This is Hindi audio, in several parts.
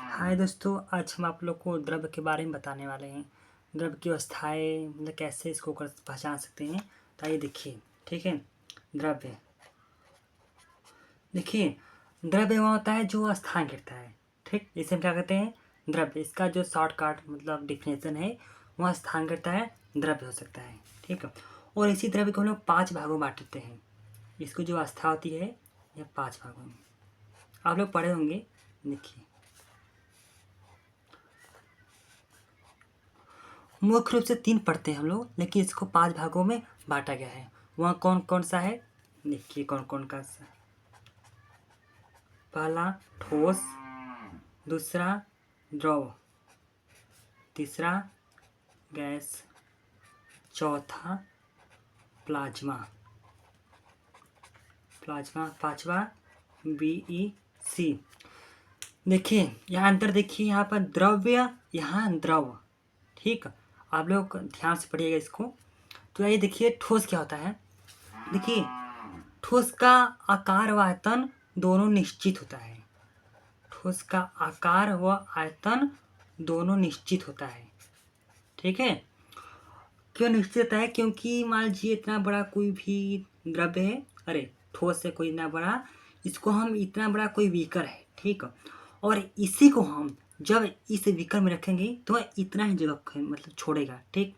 हाय दोस्तों, आज हम आप लोग को द्रव्य के बारे में बताने वाले हैं। द्रव्य की अवस्थाएँ मतलब कैसे इसको पहचान सकते हैं। तो आइए देखिए, ठीक है। द्रव्य देखिए, द्रव्य वहाँ होता है जो स्थान गिरता है, ठीक। इसे हम क्या कहते हैं? द्रव्य। इसका जो शॉर्टकट मतलब डिफिनेशन है, वहाँ स्थान गिरता है, द्रव्य हो सकता है, ठीक है। और इसी द्रव्य को हम लोग 5 भागों में बांट देते हैं। इसको जो अवस्था होती है, यह 5 भागों में आप लोग पढ़े होंगे। देखिए, मुख्य रूप से 3 पढ़ते हैं हम लोग, लेकिन इसको 5 भागों में बांटा गया है। वह कौन कौन सा है? देखिए कौन कौन का सा। पहला ठोस, दूसरा द्रव, तीसरा गैस, चौथा प्लाज्मा, पांचवा BEC। देखिए यहाँ अंतर, देखिए यहाँ पर द्रव्य, यहाँ द्रव, ठीक। आप लोग ध्यान से पढ़िएगा इसको। तो ये देखिए ठोस क्या होता है। देखिए ठोस का आकार व आयतन दोनों निश्चित होता है। ठोस का आकार व आयतन दोनों निश्चित होता है, ठीक है। क्यों निश्चित होता है? क्योंकि मान लीजिए इतना बड़ा कोई भी द्रव्य है, अरे ठोस है कोई इतना बड़ा, इसको हम इतना बड़ा कोई बीकर है, ठीक। और इसी को हम जब इस बीकर में रखेंगे तो इतना ही जगह मतलब छोड़ेगा, ठीक।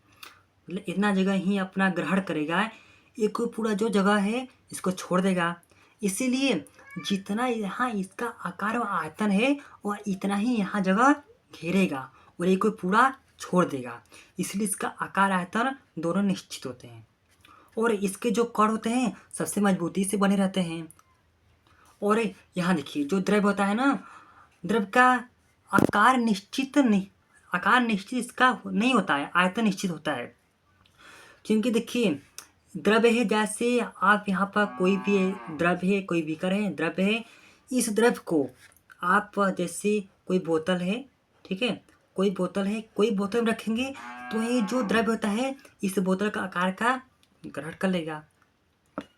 मतलब इतना जगह ही अपना ग्रहण करेगा, एक पूरा जो जगह है इसको छोड़ देगा। इसीलिए जितना यहाँ इसका आकार और आयतन है वह इतना ही यहाँ जगह घेरेगा और एक पूरा छोड़ देगा। इसलिए इसका आकार आयतन दोनों निश्चित होते हैं। और इसके जो कण होते हैं सबसे मजबूती से बने रहते हैं। और यहाँ देखिए जो द्रव्य होता है ना, द्रव्य का आकार निश्चित इसका नहीं होता है, आयतन निश्चित होता है। क्योंकि देखिए द्रव्य है, जैसे आप यहाँ पर कोई भी द्रव्य है, कोई बीकर है, द्रव्य है। इस द्रव्य को आप जैसे कोई बोतल है, ठीक है, कोई बोतल में रखेंगे तो ये जो द्रव्य होता है इस बोतल का आकार का ग्रहण कर लेगा।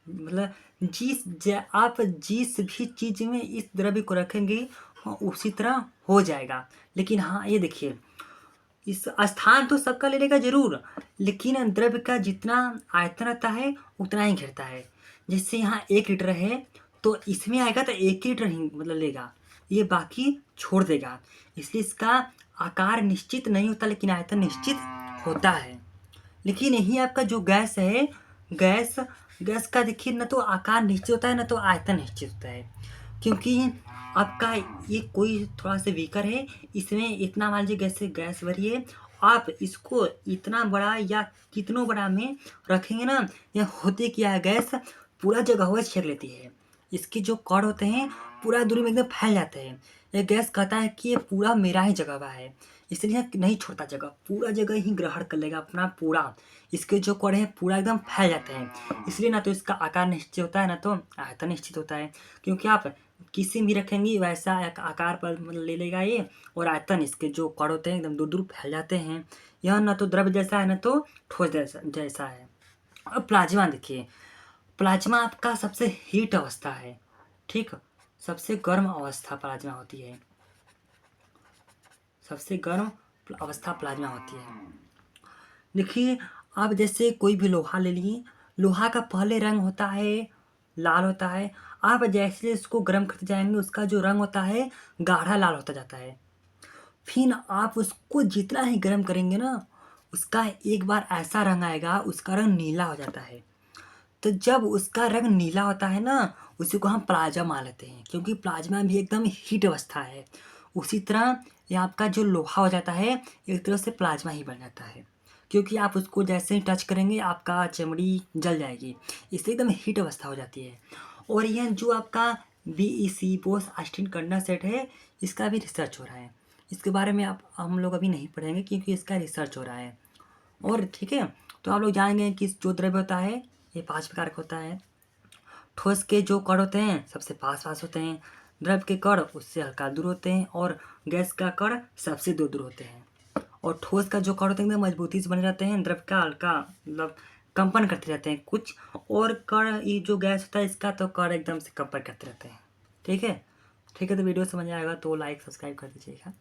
मतलब आप जिस भी चीज़ में इस द्रव्य को रखेंगे उसी तरह हो जाएगा। लेकिन हाँ ये देखिए, इस स्थान तो सबका ले लेगा जरूर, लेकिन द्रव्य का जितना आयतन रहता है उतना ही घेरता है। जैसे यहाँ 1 लीटर है तो इसमें आएगा तो 1 लीटर ही मतलब लेगा, ये बाकी छोड़ देगा। इसलिए इसका आकार निश्चित नहीं होता लेकिन आयतन निश्चित होता है। लेकिन यही आपका जो गैस है, गैस का देखिए न तो आकार निश्चित होता है न तो आयतन निश्चित होता है। क्योंकि आपका ये कोई थोड़ा सा बीकर है, इसमें इतना मान लीजिए गैस भरी है, आप इसको इतना बड़ा या कितनों बड़ा में रखेंगे ना, यह होते क्या है, गैस पूरा जगह हुआ छेड़ लेती है। इसके जो कण होते हैं पूरा दूरी में एकदम फैल जाते हैं। यह गैस कहता है कि ये पूरा मेरा ही जगह हुआ है, इसलिए नहीं छोड़ता जगह, पूरा जगह ही ग्रहण कर लेगा अपना पूरा। इसके जो कण हैं पूरा एकदम फैल जाते हैं। इसलिए ना तो इसका आकार निश्चित होता है ना तो आयतन निश्चित होता है। क्योंकि आप किसी भी रखेंगे वैसा एक आकार पर मतलब ले लेगा ये, और आयतन इसके जो कण होते हैं एकदम दूर दूर फैल जाते हैं। यह ना तो द्रव्य जैसा है ना तो ठोस जैसा है। अब प्लाज्मा देखिए, प्लाज्मा आपका सबसे हीट अवस्था है, ठीक। सबसे गर्म अवस्था प्लाज्मा होती है, सबसे गर्म अवस्था प्लाज्मा होती है। देखिए आप जैसे कोई भी लोहा ले लिए, लोहा का पहले रंग होता है लाल होता है। आप जैसे इसको गर्म करते जाएंगे उसका जो रंग होता है गाढ़ा लाल होता जाता है। फिर आप उसको जितना ही गर्म करेंगे ना, उसका एक बार ऐसा रंग आएगा, उसका रंग नीला हो जाता है। तो जब उसका रंग नीला होता है ना, उसी को हम प्लाज्मा मान लेते हैं, क्योंकि प्लाज्मा भी एकदम हीट अवस्था है। उसी तरह ये आपका जो लोहा हो जाता है एक तरह से प्लाज्मा ही बन जाता है। क्योंकि आप उसको जैसे ही टच करेंगे आपका चमड़ी जल जाएगी, इससे एकदम हीट अवस्था हो जाती है। और यह जो आपका BEC बोस आइंस्टीन कंडेंसेट है, इसका भी रिसर्च हो रहा है। इसके बारे में आप हम लोग अभी नहीं पढ़ेंगे क्योंकि इसका रिसर्च हो रहा है। और ठीक है, तो आप लोग जानेंगे कि जो द्रव्य होता है ये 5 प्रकार का होता है। ठोस के जो कण होते हैं सबसे पास पास होते हैं, द्रव के कण उससे हल्का दूर होते हैं, और गैस का कण सबसे दूर दूर होते हैं। और ठोस का जो कण होते हैं मजबूती से बने रहते हैं, द्रव का हल्का मतलब कंपन करते रहते हैं कुछ, और कण ये जो गैस होता है इसका तो कण एकदम से कंपन करते रहते हैं, ठीक है। ठीक है, तो वीडियो समझ में आएगा तो लाइक सब्सक्राइब कर दीजिएगा।